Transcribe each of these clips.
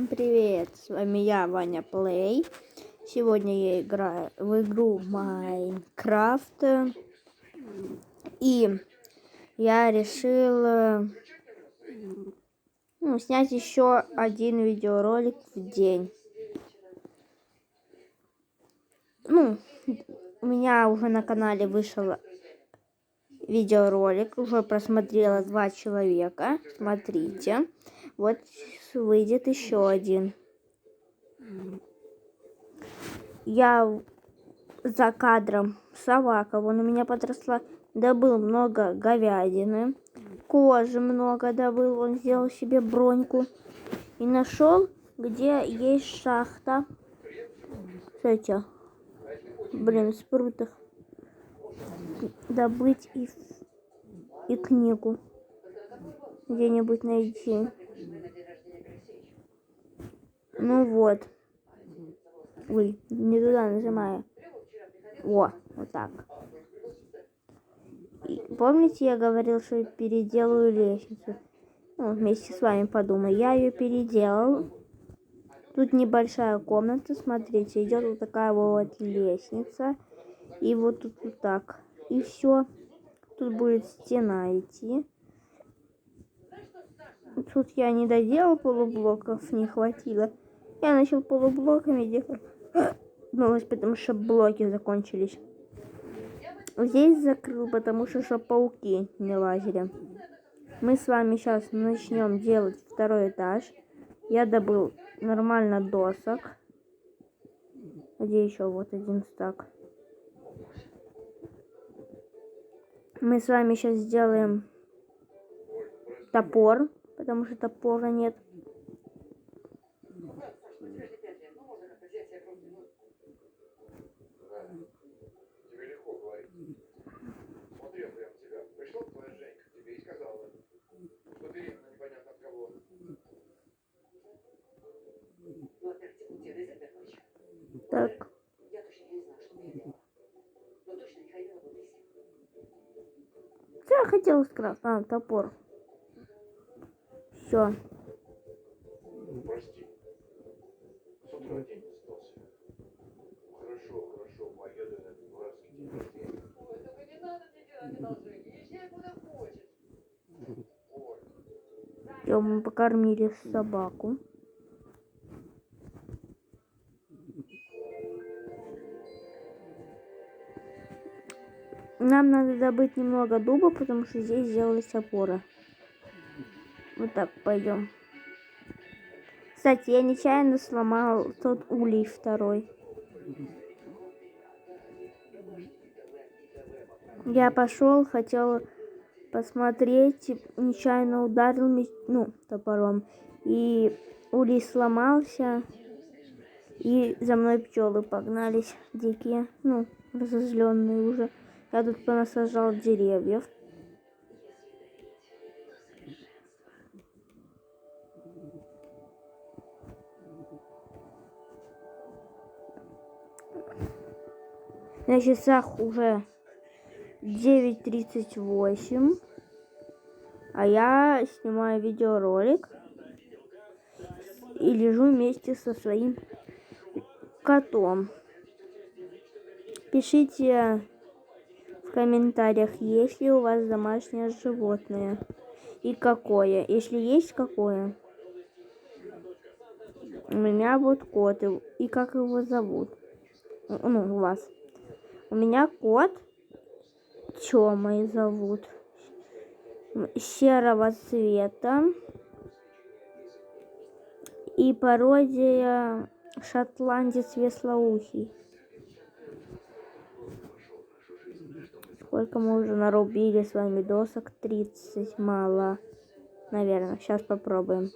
Привет, с вами я, Ваня Плей. Сегодня я играю в игру Майнкрафт. И я решил снять еще один видеоролик в день. У меня уже на канале вышел видеоролик, уже просмотрело 2 человека. Смотрите, вот выйдет еще один. Я за кадром собака, вон у меня подросла, добыл много говядины, кожи много добыл, вон сделал себе броньку и нашел, где есть шахта. Кстати, спрутах добыть и книгу где-нибудь найти. Ну вот. Ой, не туда нажимаю. Вот так. И помните, я говорил, что переделаю лестницу? Вместе с вами подумай. Я ее переделал. Тут небольшая комната, смотрите, идет вот такая вот лестница. И вот тут вот так. И все. Тут будет стена идти. Тут я не доделал полублоков, не хватило. Я начал полублоками делать. Потому что блоки закончились. Здесь закрыл, потому что пауки не лазили. Мы с вами сейчас начнем делать второй этаж. Я добыл нормально досок. Где еще вот один стак. Мы с вами сейчас сделаем топор, потому что топора нет. Так. Что я хотела сказать? Топор. Все. Прости. С утра день остался. Хорошо, поеду на этот дурацкий день рождения. Ой, только не надо мне делать одолжение. Езжай куда хочешь. Ой. Все, мы покормили собаку. Нам надо добыть немного дуба, потому что здесь сделались опоры. Вот так пойдем. Кстати, я нечаянно сломал тот улей второй. Я пошел, хотел посмотреть, нечаянно ударил топором. И улей сломался, и за мной пчелы погнались дикие, разозленные уже. Я тут понасажал деревьев. На часах уже 9:38, а я снимаю видеоролик и лежу вместе со своим котом. Пишите в комментариях, есть ли у вас домашнее животное и какое. Если есть, какое. У меня вот кот, и как его зовут? У вас. У меня кот Тёмой зовут. Серого цвета. И пародия шотландец веслоухий. Сколько мы уже нарубили с вами досок? 30. Мало. Наверное. Сейчас попробуем.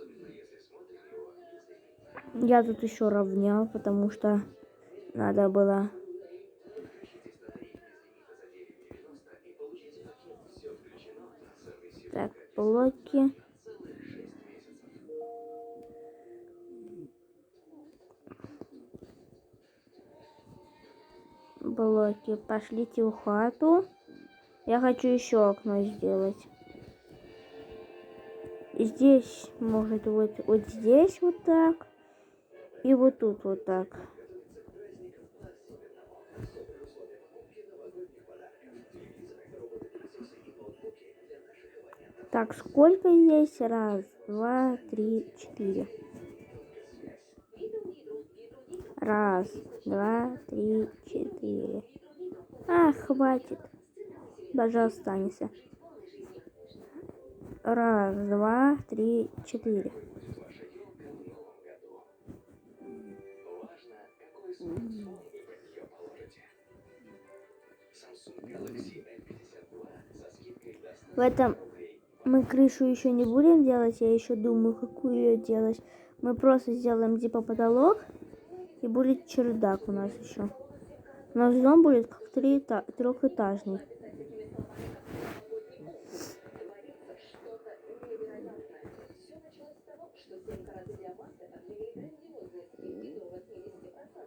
Я тут еще равнял, потому что надо было. Так, блоки. Блоки. Пошлите в хату. Я хочу еще окно сделать. И здесь, может, вот здесь вот так. И вот тут вот так. Так, сколько есть? Раз, два, три, четыре. Раз, два, три, четыре. А, хватит. Даже останется. Раз, два, три, четыре. В этом мы крышу еще не будем делать. Я еще думаю, какую ее делать. Мы просто сделаем типа потолок. И будет чердак у нас еще. У нас дом будет как трехэтажный.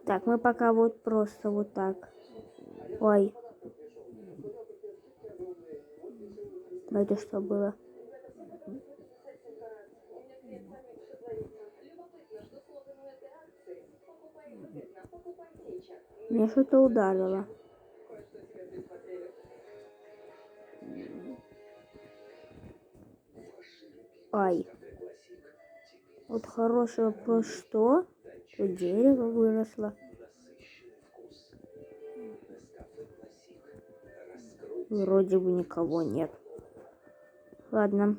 Так, мы пока вот просто вот так. Ой. Это что было? Мне что-то ударило. Ай. Вот хороший вопрос, что? Тут дерево выросло. Вроде бы никого нет. Ладно.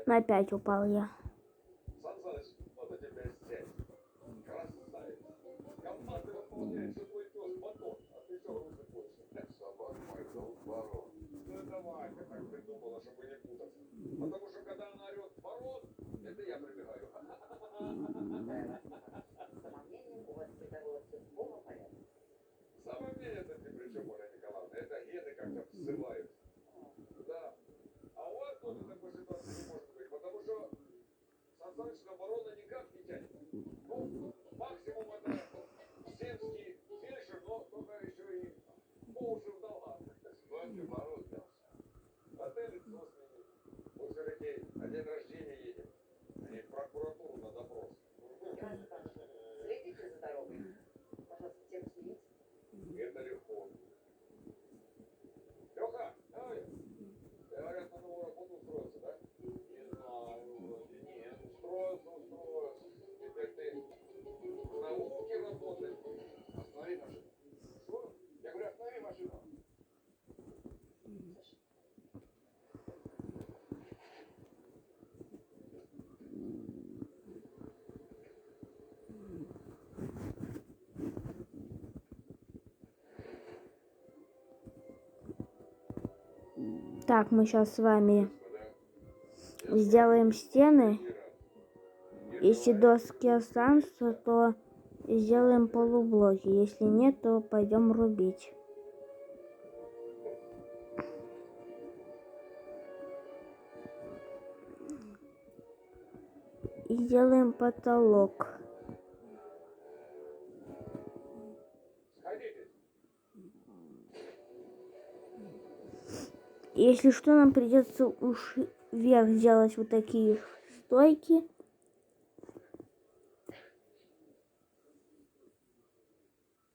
Опять упал я. Потому что когда она орет ворот, это я прибегаю. Самомнение это не при чем, Оля Николаевна. Это гены как-то всывают. Да. А у вас тоже такой ситуации не может быть, потому что Сан Саныч на ворона никак не тянет. Ну, максимум это земский фельдшер, но только еще и по уши в долгах. Свадьбе мороз дался. А ты лицо смени. Мы все-таки на день рождения едем. А не в прокуратуру на допрос. Следите за дорогой. Пожалуйста, всех сменить. Это легко. Леха, давай. Говорят, на новую работу устроился, да? Не знаю, вроде нет. Устроился. Теперь ты в науке работаешь. Останови машину. Что? Я говорю, останови машину. Так, мы сейчас с вами сделаем стены. Если доски останутся, то сделаем полублоки. Если нет, то пойдем рубить. И сделаем потолок. Если что, нам придется уж вверх делать вот такие стойки.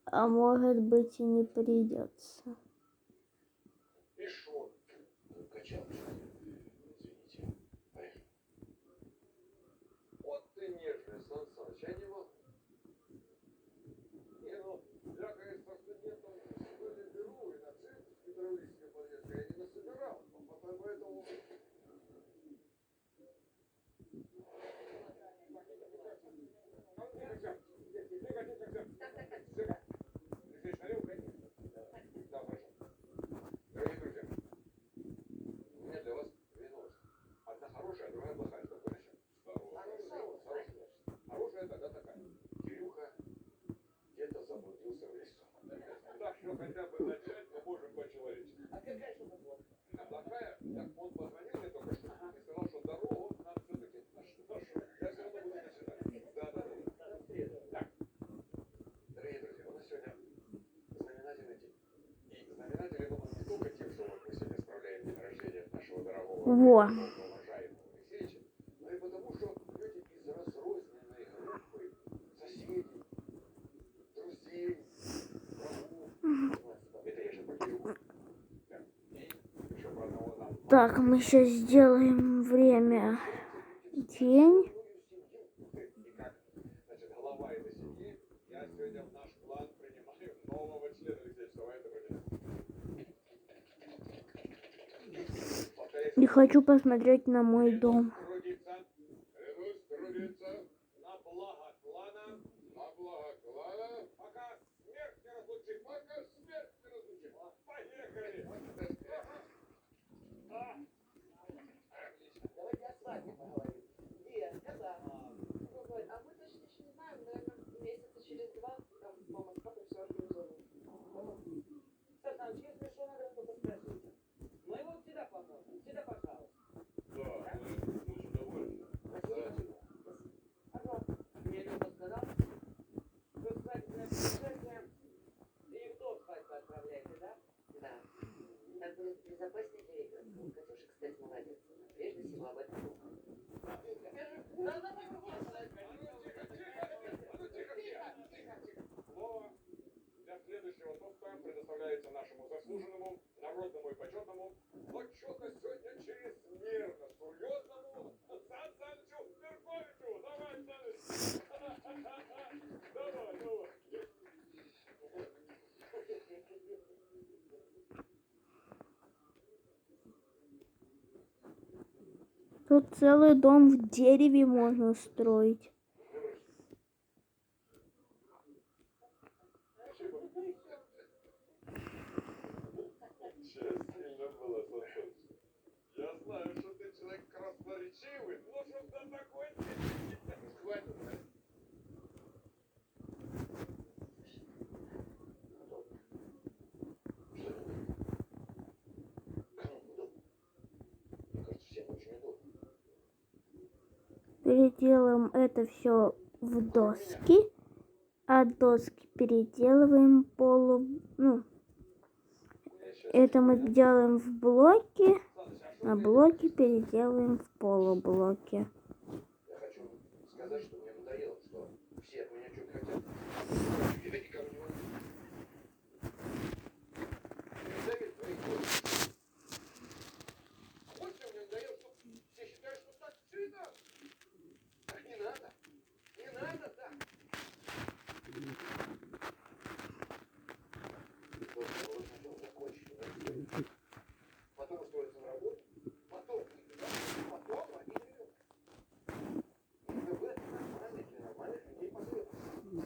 А может быть и не придется. И шо? Качал. Извините. Вот ты нежный, Сан Саныч, я не могу. Не, ну, я, конечно, студентом сегодня беру и на центр гидравлической подвески я не насобирал. Поэтому... Дорогие друзья, у меня для вас две новости. Одна хорошая, а другая плохая. Какой начнем? Хорошая тогда такая. Кирюха где-то заблудился в лесу. Так что хотя бы начать мы можем по-человечески. А какая же плохая? А плохая, так он позвонил мне только что и сказал, что дорогу нам все-таки нашу. Я все равно буду начинать. Да. Так. Во. уважаемого Алексеевича, но и потому, что люди из разрозненной группы соседей, друзей, врагов. Это я же по Кириллу. Да. И еще про одного там. Так, мы сейчас сделаем время. День. И как, значит, глава этой семьи, я сегодня в наш план принимаю нового члена Алексеевича. Давай это понимаем. И хочу посмотреть на мой дом. Клянусь трудиться на благо клана, пока смерть не разлучит, Поехали! Давайте о свадьбе поговорим. Где? Когда? Ну, Валь, а мы точно еще не знаем, наверное, месяца через 2, там, мама с папой все организовывают. Сасан, если что, надо что-то спросить. Мы его всегда пожалуйста. Всегда пожалуйста. Да, мы очень довольны. Спасибо. Ага. Мне Люба сказал, что свадебное путешествие и в дом свадьбу отправляете, да? Да. Так будет безопаснее для ребенка. Катюша, кстати, молодец. Прежде всего об этом думала. Слово для следующего тоста предоставляется нашему заслуженному, народному и почетному, но что-то сегодня чрезмерно серьезному Сан Санычу Берковичу. Давай, Саныч! Давай, давай. Тут целый дом в дереве можно строить. Сейчас сильно было, Сан. Я знаю, что ты человек красноречивый, но чтоб до такой степени. Хватит, да? Мне кажется, всем очень удобно. Переделаем это все в доски, а доски переделываем ну, это мы делаем в блоки, а блоки переделаем в полублоки. Я хочу сказать, что мне надоело, что все от меня что-то хотят. Я никому не могу. Мне надоели твои кости. Вот что мне надоело, что все считают, что так все и надо. Так не надо. Не надо так. Просто нужно сначала закончить университет. Потом устроиться на работу. Потом потом родить ребенка. Именно в этом нормальных для нормальных людей последовательно.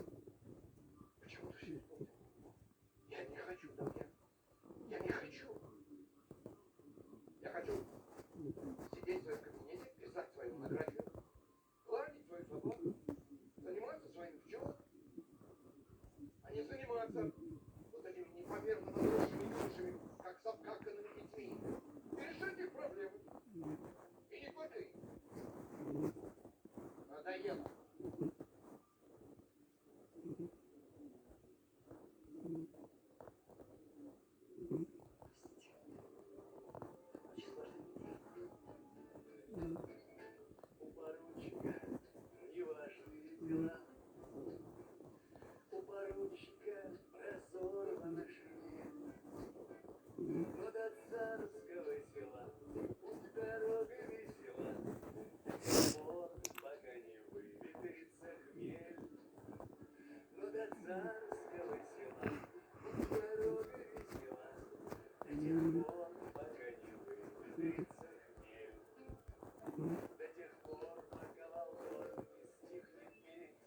Почему ты все испортил? Я не хочу, да, я не хочу. Я хочу сидеть в своем кабинете, писать свою монографию, гладить свою собаку, заниматься своими пчелами, а не заниматься вот этими непомерно возросшими юношами, как с обкаканными детьми. И решать их проблемы. И не ты. Надоело. У поручика неважные дела. У поручика разорвана шея. Но до царского села путь дорога весела. Вот пока не выветрится хмель. Но до царского села путь дорога весела. До тех пор, пока не выветрится хмель. До тех пор, пока Волгор не стихнет петь,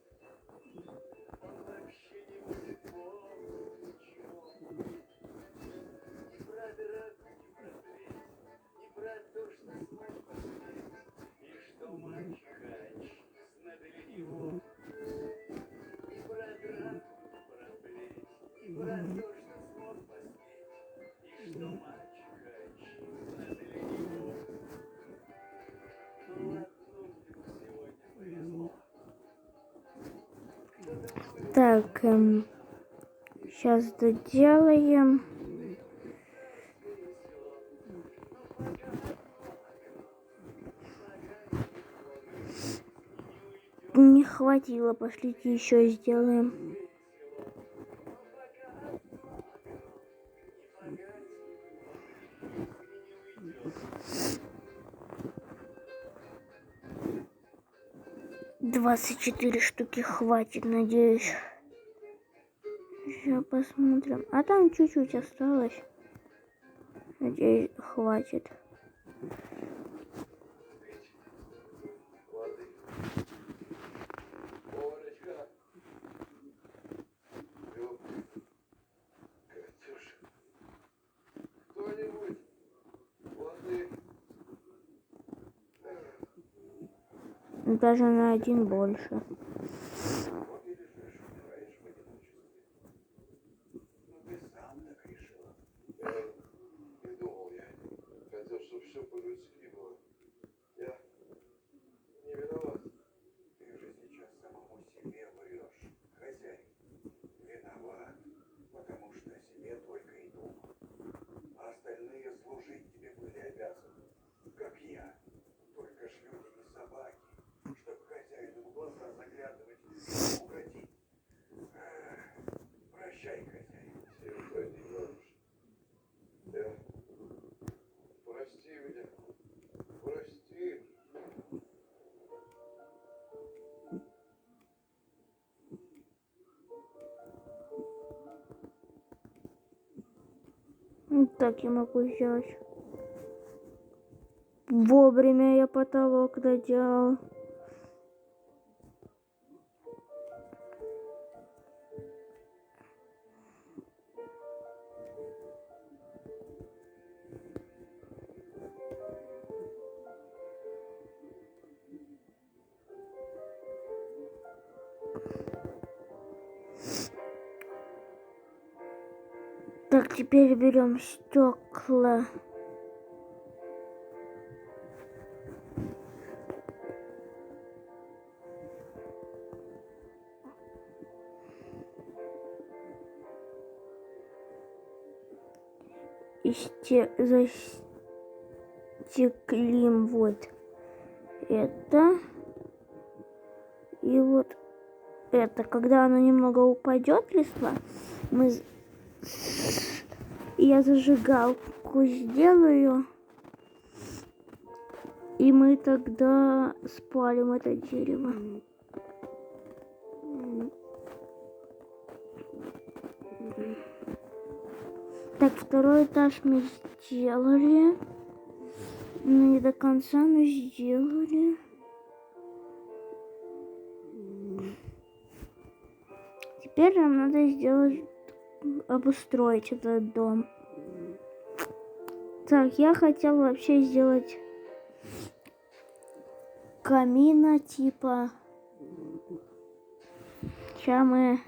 он вообще не будет помнить ничего. Ни про драку, ни про плеть, ни про то, что смог посметь, и что мальчик надо для него. Ни про драку, ни про плеть, ни про то, что смог посметь, и что мальчик надо для него. Ну ладно, сегодня повезло. Так, сейчас доделаем. хватило, пошлите еще сделаем. Двадцать 24 штуки хватит, надеюсь. Сейчас посмотрим. А там чуть-чуть осталось. Надеюсь, хватит. Воды. Олечка. Ёп. Катюша. Кто-нибудь. Воды. Даже на один больше. Вот и лежишь, умираешь в одиночестве. Ну ты сам так решила. Не думал я. Хотел, чтобы все по-людски было. Я не виноват. Ты же сейчас самому себе врешь. Хозяин. Виноват. Потому что о себе только и думал. А остальные служить тебе были обязаны. Как я. Только ж люди не собаки. Чтоб хозяину в глаза заглядывать и угодить. Прощай, хозяин. Симпатия, бабушка. Я... Прости меня. Прости. Вот так я могу сделать. Вовремя я потолок доделал. Так, теперь берем стекла. И застеклим вот это. И вот это. Когда оно немного упадет, листва, я зажигалку сделаю. И мы тогда спалим это дерево. Так, второй этаж мы сделали. Ну, не до конца, но сделали. Теперь нам надо обустроить этот дом. Так, я хотела вообще сделать камина типа. Сейчас мы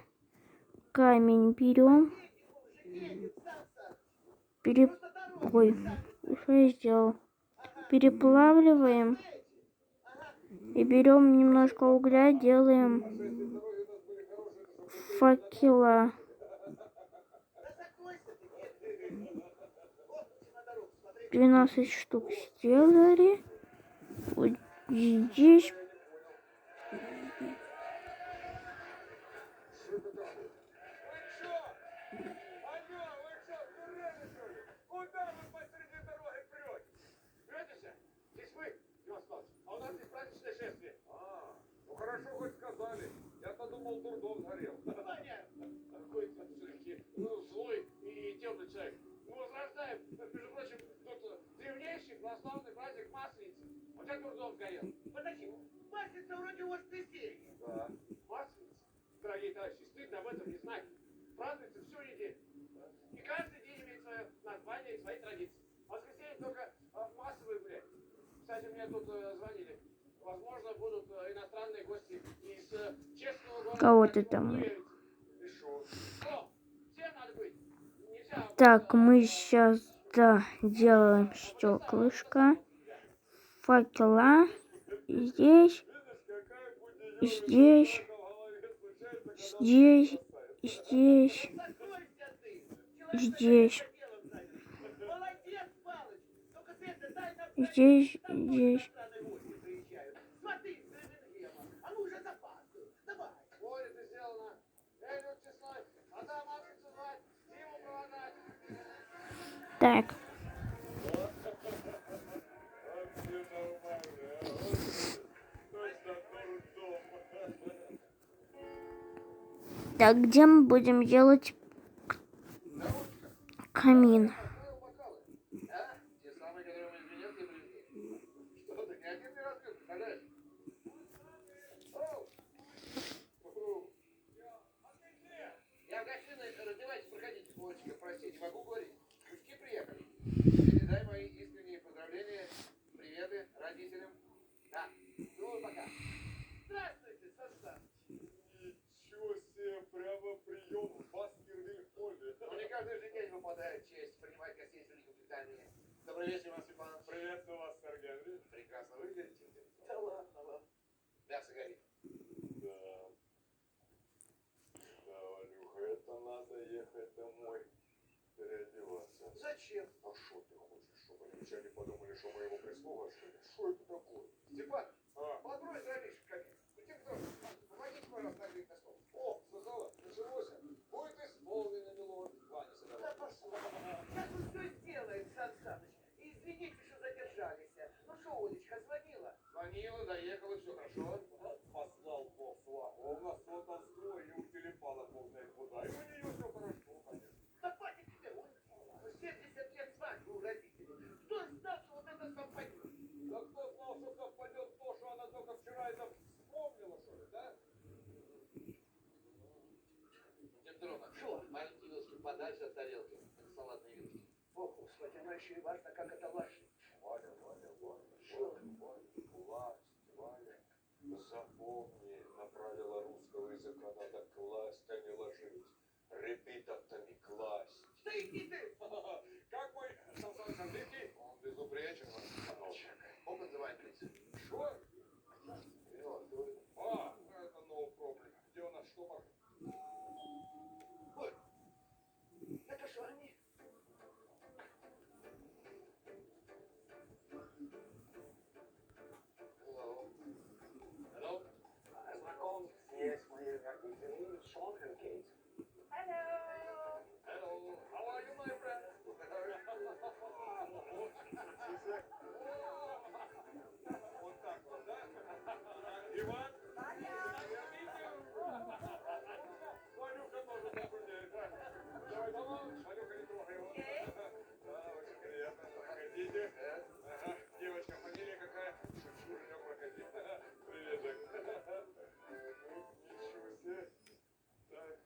камень берем. Ой, что я сделал? Переплавливаем. И берем немножко угля, делаем факела. 12 штук сделали. Вот здесь. Куда вы посреди дороги прете? Претесь? Здесь вы, Иван Павлович, а у нас здесь праздничное шествие. Ну хорошо, хоть сказали. Я-то думал, дурдом сгорел. Понятно. Какой ты все-таки злой и темный человек. Мы возрождаем, между прочим, тут древнейший православный праздник Масленицы. Вот как дурдом сгорел. Подожди, Масленица вроде у воскресенье. Да. Масленица? Дорогие товарищи, стыдно об этом не знать. Празднуется всю неделю. И каждый день имеет свое название и свои традиции. В воскресенье только массовые гуляют. Кстати, мне тут звонили. Возможно, будут иностранные гости из честного города. Кого ты там? И шо? О, всем надо быть. Нельзя... Так, мы сейчас делаем стеклышко, факела. Здесь, здесь, здесь, здесь, здесь, здесь, здесь. Так. Так, где мы будем делать камин? А? Те самые, которые мы из Венеции привезли. Что ты, ни один не разбил, представляешь? Оу! Уху. Я в гостиной, раздевайтесь, проходите. Олечка, прости, не могу говорить. Жучки приехали. Передай мои искренние поздравления, приветы родителям. Да, целую пока. Здравствуйте, Сан Ничего себе, прямо прием в Баскервиль-холле. Ну, не каждый же день выпадает честь принимать гостей с Великобритании. Добрый вечер, Иван Степанович. Приветствую вас, сэр Генри. Прекрасно выглядите. Да ладно вам. Мясо горит. Да. Да, Валюха, это надо ехать домой. Переодеваться. Зачем? А что ты хочешь, чтобы англичане подумали, что мы его прислуга, что ли? Что это такое? Степан, А, подбрось дровишек каких. Ну, те, кто, помогите, пожалуйста, нагреть на стол. О, слыхала, началось. Будет исполнено, милорд. Ваня Да собирался. пошла. Сейчас он все сделает, Сан Саныч. Извините, что задержались. Ну что, Олечка звонила? Звонила, доехала, все хорошо. вот послал Бог флагу. А у нас то Толстой и у Телепала Бог знает куда. И у нее все хорошо, конечно. Да папе тебе, он 70 лет свадьбы у родителей. Кто знал, что вот это совпадет? Да кто знал, что совпадет то, что она только вчера это вспомнила, что ли, да? Дед Дрона, Что? маленькие вилки подальше от тарелки. Это салатные вилки. О, Господи, но еще и важно, как это лашить. Валя, Что? власть, Валя. Запомни, на правила русского языка надо класть, а не ложить. Репитовтами класть. Да иди ты! Как мой Сан Саныч английский? Он безупречен, Иван Степанович. Оп, называй, плиз. Что? А, это no problem. Где у нас штопор? Ой, это что они? Hello. Hello. Знаком с моими родителями, Шон и Кейт. Hello. How are you, my friend? Вот так вот, да? Иван? Валюха тоже похудеет, да? Давай, Валюха, не трогай его. Да, очень приятно. Проходите. Ага. Девочка, фамилия какая? Шучу, ждем, проходи. Привет, Джек. Ничего себе. Так.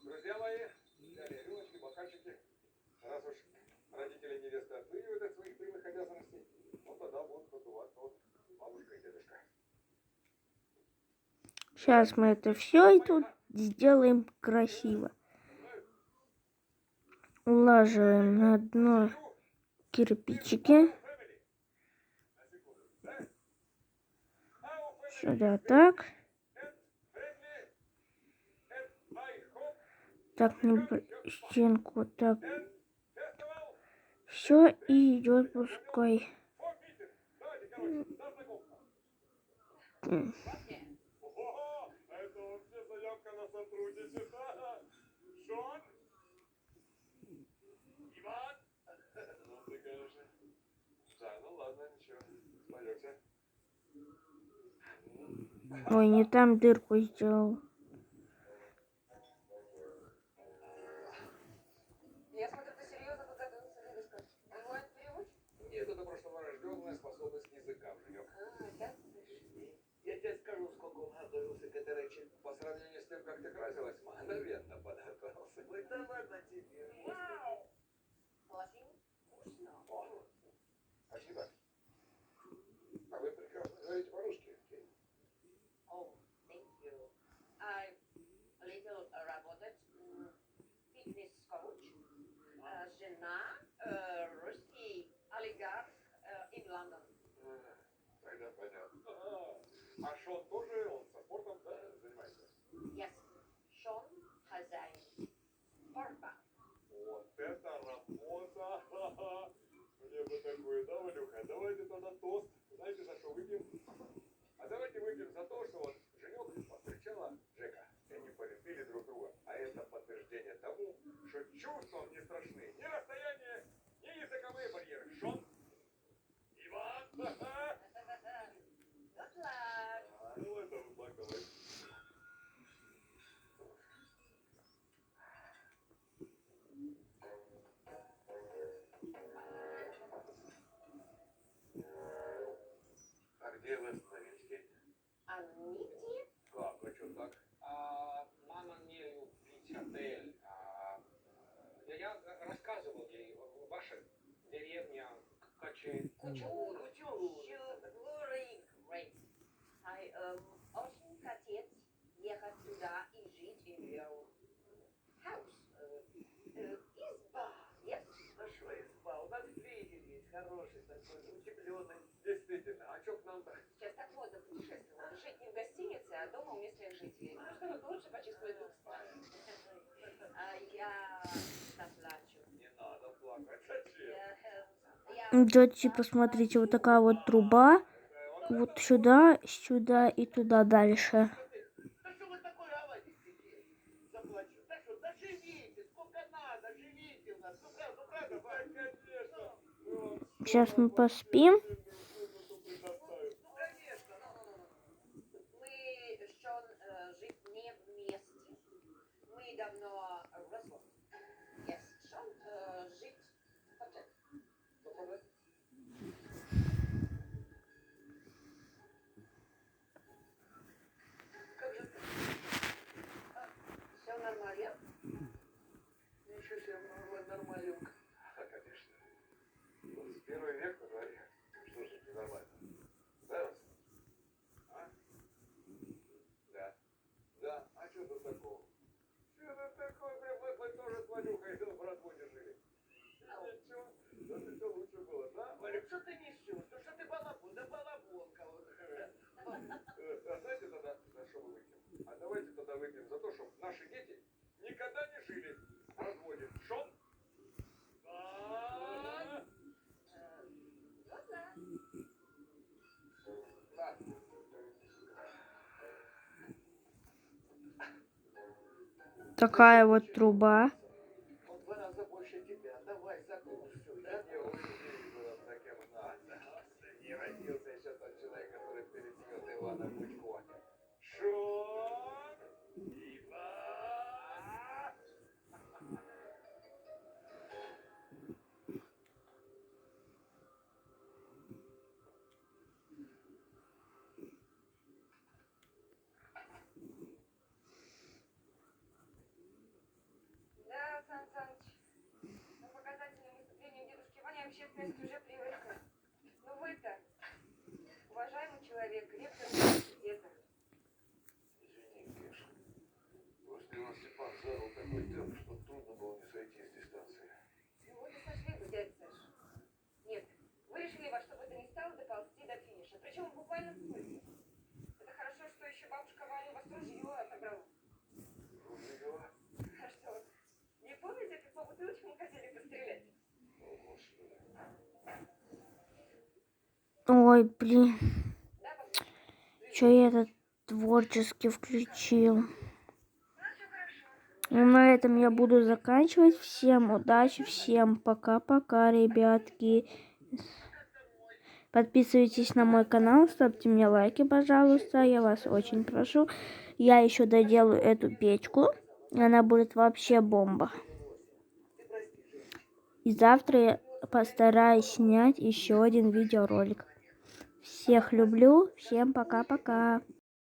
Друзья мои, взяли рюмочки, бокальчики. Раз уж родители невесты отвыливают от своих прямых обязанностей, ну тогда будут подувать вот бабушка и дедушка. Сейчас мы это все и тут сделаем красиво. Улаживаем на дно кирпичики. Сюда так. Так, стенку так. Все, и идет пускай. Ого, это вообще заявка на сотрудничество. Шон? Иван? Ну ты, конечно. Да, ну ладно, ничего. Споешься. Ой, не там дырку сделал. Я смотрю, ты серьезно подготовился, дедушка. Онлайн-переводчик? Нет, это просто врожденная способность к языкам, Женек. Да? Я тебе скажу, сколько он готовился к этой речи. По сравнению с тем, как ты красилась, мгновенно подготовился. Ой, да ладно тебе. Вау! Очень вкусно. О, спасибо. А вы прекрасно говорите по-русски. Oh, thank you. I little работать фитнес-коуч. Жена, русский олигарх in London. Тогда понятно. А Шон тоже, он со спортом, да, занимается? Yes. Шон хозяин. Спорта. Вот это работа. Ха-ха. Мне бы такое, да, Валюха? Давайте тогда тост. Знаете, за что выпьем? А давайте выпьем за то, что вот Женек повстречала Жека. И они полюбили друг друга. А это подтверждение тому, что чувствам не страшны ни расстояние, рассказывал ей, ваша деревня, Качи... Очень хотеть ехать туда и жить in your house. Изба. Yes? Нашла изба. У нас флигель есть хороший такой, утепленный. Действительно. А что к нам-то? Сейчас так модно путешествовать. Жить не в гостинице, а дома у местных жителей. Ну, чтобы лучше почувствовать дух страны. А я заплачу. Не надо плакать. Зачем? Джоти, посмотрите, вот такая вот труба. Вот сюда, сюда и туда дальше. Да что вы такой говорите? Заплачу. Да что, да живите, сколько надо, живите у нас. Ну правда, да, конечно. Сейчас мы поспим. Ну, конечно. Мы schon жить не вместе. Мы давно развод. Yes, schon жить хотят. Как же ты? Все нормально? Ничего себе, нормалюк. Конечно. 21 век на дворе. Что же это нормально? Да, Рос? А? Да. Да. А что тут такого? Что тут такое? Мы тоже с Валюхой в разводе жили. Ничего. Да ты все лучше было, да? Валюк, что ты несешь? Ну что ты балабон? Да балабонка. А знаете тогда, за что мы выпьем? А давайте тогда выпьем за то, чтобы наши дети никогда не жили в разводе. Шон? Да. Ну да. Такая вот труба. Он в 2 раза больше тебя. Давай закусывай, да? Не уйди было таким надо. Не родился еще тот человек, который пересмет Ивана Кучко. Шон! Иван! Да, Сан Саныч. На показательном выступлении дедушки Вани общественность уже привыкла. Ну вы-то, уважаемый человек, ректор университета. Извини, Кеш. Просто Иван Степан задал такой темп, что трудно было не сойти с дистанции. Ну вот и сошли вы, дядя Саш. Нет, вы решили во что бы то ни стало доползти до финиша. Причем в буквальном смысле. Это хорошо, что еще бабушка Ваня у вас ружье отобрала. Ружье? А что, не помните, как по бутылочкам хотели пострелять? О, Господи. Ой, блин. Да, бабушка? Что я это творчески включил? Ну, все хорошо. Ну, на этом я буду заканчивать. Всем удачи, всем пока-пока, ребятки. Подписывайтесь на мой канал, ставьте мне лайки, пожалуйста. Я вас очень прошу. Я еще доделаю эту печку. Она будет вообще бомба. И завтра я постараюсь снять еще один видеоролик. Всех люблю. Всем пока-пока.